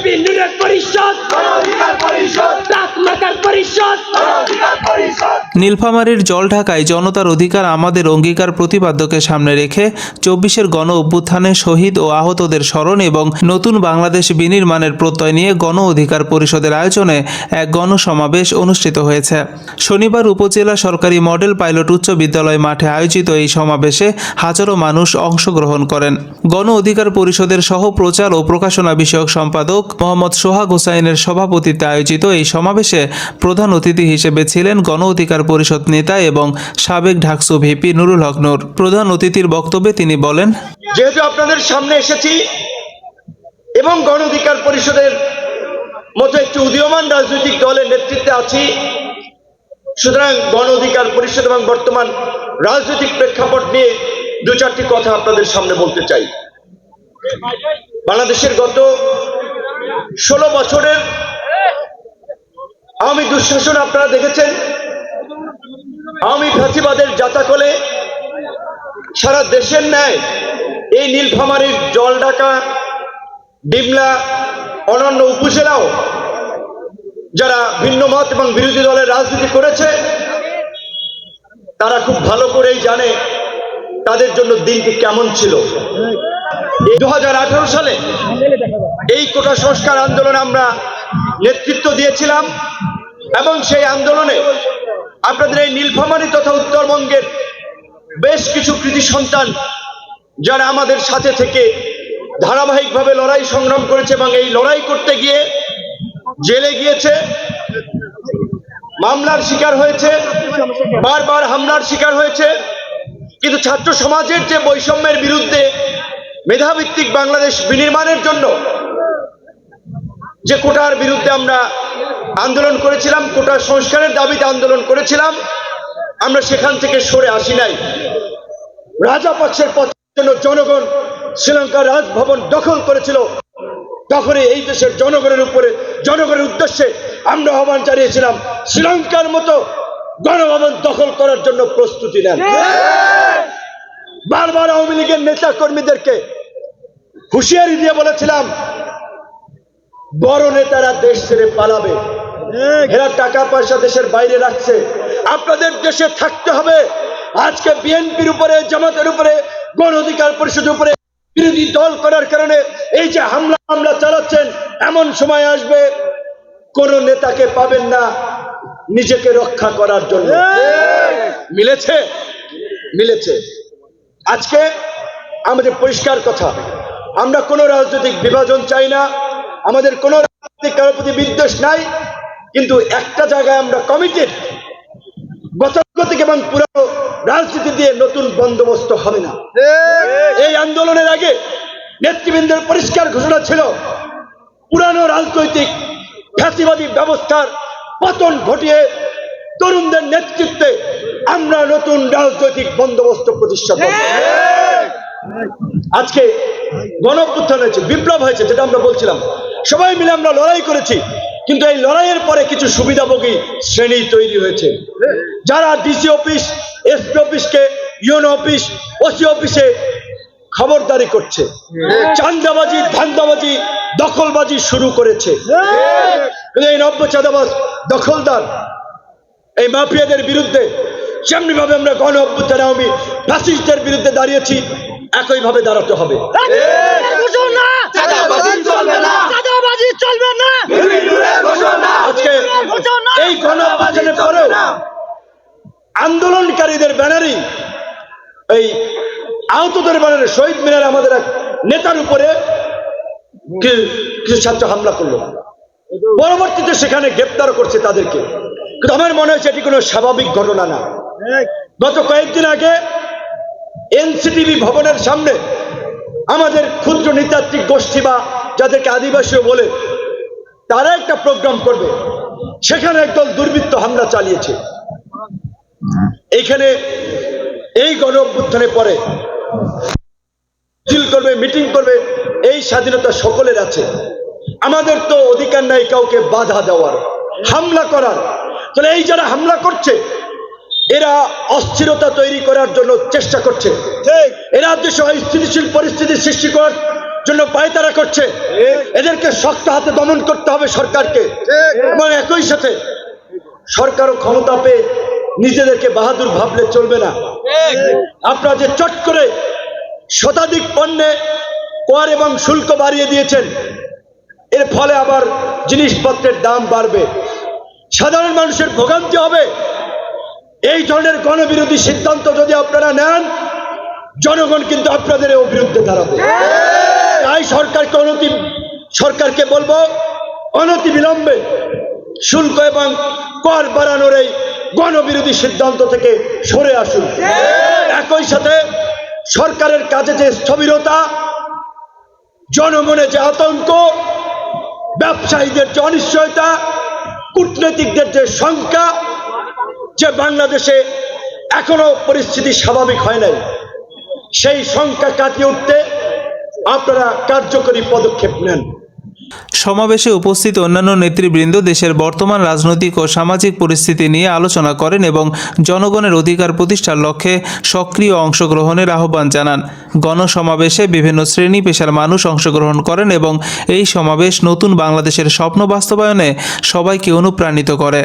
BP নুরের পরিষদ, ডাকমাতার পরিষদ। নীলফামারীর জলঢাকায় জনতার অধিকার আমাদের অঙ্গীকার প্রতিপাদ্যকে সামনে রেখে ২৪-এর গণ অভ্যুত্থানে শহীদ ও আহতদের স্মরণ এবং নতুন বাংলাদেশ বিনির্মাণের প্রত্যয় নিয়ে গণ অধিকার পরিষদের আয়োজনে এক গণসমাবেশ অনুষ্ঠিত হয়েছে। শনিবার উপজেলা সরকারি মডেল পাইলট উচ্চ বিদ্যালয় মাঠে আয়োজিত এই সমাবেশে হাজারো মানুষ অংশগ্রহণ করেন। গণ অধিকার পরিষদের সহ প্রচার ও প্রকাশনা বিষয়ক সম্পাদক মোহাম্মদ সোহাগ হোসাইনের সভাপতিত্বে আয়োজিত এই সমাবেশে প্রধান অতিথি হিসেবে ছিলেন গণ অধিকার পরিষদ নেতা এবং সাবেক ঢাকসু ভিপি নুরুল হক নূর। প্রধান অতিথির বক্তব্যে তিনি বলেন, যেহেতু আপনাদের সামনে এসেছি এবং গণ অধিকার পরিষদের মতো একটি উদীয়মান রাজনৈতিক দলের নেতৃত্বে আছি, সুতরাং গণ অধিকার পরিষদ এবং বর্তমান রাজনৈতিক প্রেক্ষাপট নিয়ে দু চারটি কথা আপনাদের সামনে বলতে চাই। বাংলাদেশের গত 16 বছরের আওয়ামী দুঃশাসন আপনারা দেখেছেন। আওয়ামী ফ্যাসিবাদের জাতাকলে সারা দেশের ন্যায় এই নীলফামারীর জলঢাকা, ডিমলা, অন্যান্য উপজেলাও যারা ভিন্ন মত এবং বিরোধী দলের রাজনীতি করেছে তারা খুব ভালো করেই জানে তাদের জন্য দিনটি কেমন ছিল। 2018 সালে এই কোটা সংস্কার আন্দোলনে আমরা নেতৃত্ব দিয়েছিলাম এবং সেই আন্দোলনে আপনাদের এই নীলফামারী তথা উত্তরবঙ্গের বেশ কিছু কৃতি সন্তান যারা আমাদের সাথে থেকে ধারাবাহিকভাবে লড়াই সংগ্রাম করেছে এবং এই লড়াই করতে গিয়ে জেলে গিয়েছে, মামলার শিকার হয়েছে, বারবার হামলার শিকার হয়েছে। কিন্তু ছাত্র সমাজের যে বৈষম্যের বিরুদ্ধে মেধাভিত্তিক বাংলাদেশ বিনির্মাণের জন্য যে কোটার বিরুদ্ধে আমরা আন্দোলন করেছিলাম, কোটার সংস্কারের দাবিতে আন্দোলন করেছিলাম, আমরা সেখান থেকে সরে আসি নাই। রাজাপক্ষের পতনের জন্য জনগণ শ্রীলঙ্কার রাজভবন দখল করেছিল, তখনই এই দেশের জনগণের উদ্দেশ্যে আমরা আহ্বান জানিয়েছিলাম শ্রীলঙ্কার মতো গণভবন দখল করার জন্য প্রস্তুতি নেন। বারবার আওয়ামী লীগের নেতা কর্মীদেরকে হুঁশিয়ারি দিয়ে বলেছিলাম বড় নেতারা দেশ ছেড়ে পালাবে, এরা টাকা পয়সা দেশের বাইরে রাখছে, আপনাদের দেশে থাকতে হবে। আজকে বিএনপির উপরে, জামাতের উপরে, গণ অধিকার পরিষদের উপরে বিরোধী দল করার কারণে এই যে হামলা চালাচ্ছেন, এমন সময় আসবে কোন নেতাকে পাবেন না নিজেকে রক্ষা করার জন্য। মিলেছে। আজকে আমাদের পরিষ্কার কথা, আমরা কোনো রাজনৈতিক বিভাজন চাই না, আমাদের কোনো রাজনৈতিক কারোর প্রতি বিদ্বেষ নাই, কিন্তু একটা জায়গায় আমরা কমিটেড, গতানুগতিক এবং পুরনো রাজনীতি দিয়ে নতুন বন্দোবস্ত হবে না। এই আন্দোলনের আগে নেতৃবৃন্দের পরিষ্কার ঘোষণা ছিল পুরানো রাজনৈতিক ফ্যাসিবাদী ব্যবস্থার পতন ঘটিয়ে তরুণদের নেতৃত্বে আমরা নতুন রাজনৈতিক বন্দোবস্ত প্রতিষ্ঠা করব। আজকে গণঅভ্যুত্থান হয়েছে, বিপ্লব হয়েছে, যেটা আমরা বলছিলাম, সবাই মিলে আমরা লড়াই করেছি, কিন্তু এই লড়াইয়ের পরে কিছু সুবিধাভোগী শ্রেণী তৈরি হয়েছে যারা ডিসি অফিস, এসপি অফিসকে ইউনো অফিস, ওসি অফিসে খবরদারি করছে, চাঁদাবাজি, ধান্দাবাজি, দখলবাজি শুরু করেছে। এই নব্য চাঁদাবাজ, দখলদার, এই মাফিয়াদের বিরুদ্ধে যেমনি ভাবে আমরা গণ অভ্যুত্থানে আওয়ামী ফ্যাসিস্টদের বিরুদ্ধে দাঁড়িয়েছি, একইভাবে দাঁড়াতে হবে। আজকে এই গণ অভ্যুত্থানের পরেও আন্দোলনকারীদের ব্যানারই, এই আহতদের ব্যানারে শহীদ মিনারে আমাদের এক নেতার উপরে কিছু ছাত্র হামলা করলো, পরবর্তীতে সেখানে গ্রেপ্তার করছে তাদেরকে। কিন্তু আমার মনে হয়েছে এটি কোনো স্বাভাবিক ঘটনা না। গত কয়েকদিন আগে এনসিটিভি ভবনের সামনে আমাদের ক্ষুদ্র নৃতাত্ত্বিক গোষ্ঠী বা যাদেরকে আদিবাসীও বলে, তারা একটা প্রোগ্রাম করবে, সেখানে একদল দুর্বৃত্ত হামলা চালিয়েছে। এইখানে এই গণ অভ্যুত্থানের পরে মিছিল করবে, মিটিং করবে, এই স্বাধীনতা সকলের আছে। আমাদের তো অধিকার নাই কাউকে বাধা দেওয়ার, হামলা করার। তাহলে এই যারা হামলা করছে এরা অস্থিরতা তৈরি করার জন্য চেষ্টা করছে, এরা দেশে অস্থিতিশীল পরিস্থিতি সৃষ্টি করার জন্য পায়তারা করছে, এদেরকে শক্ত হাতে দমন করতে হবে সরকারকে। এবং একই সাথে সরকারও ক্ষমতা পেয়ে নিজেদেরকে বাহাদুর ভাবলে চলবে না। আপনারা যে চট করে শতাধিক পণ্যে কর এবং শুল্ক বাড়িয়ে দিয়েছেন, এর ফলে আবার জিনিসপত্রের দাম বাড়বে, সাধারণ মানুষের ভোগান্তি হবে। এই ধরনের গণবিরোধী সিদ্ধান্ত যদি আপনারা নেন, জনগণ কিন্তু আপনাদের বিরুদ্ধে দাঁড়াবে। তাই সরকারকে বলবো অনতি বিলম্বে শুল্ক এবং কর বাড়ানোর এই গণবিরোধী সিদ্ধান্ত থেকে সরে আসুন। একই সাথে সরকারের কাজে যে স্থবিরতা, জনমনে যে আতঙ্ক, ব্যবসায়ীদের যে অনিশ্চয়তা, কূটনীতিকদের যে শঙ্কা যে বাংলাদেশে এখনো পরিস্থিতি স্বাভাবিক হয় নাই, সেই শঙ্কা কাটিয়ে উঠতে আপনারা কার্যকরী পদক্ষেপ নেন। সমাবেশে উপস্থিত অন্যান্য নেতৃবৃন্দ দেশের বর্তমান রাজনৈতিক ও সামাজিক পরিস্থিতি নিয়ে আলোচনা করেন এবং জনগণের অধিকার প্রতিষ্ঠার লক্ষ্যে সক্রিয় অংশগ্রহণের আহ্বান জানান। গণসমাবেশে বিভিন্ন শ্রেণী পেশার মানুষ অংশগ্রহণ করেন এবং এই সমাবেশ নতুন বাংলাদেশের স্বপ্ন বাস্তবায়নে সবাইকে অনুপ্রাণিত করে।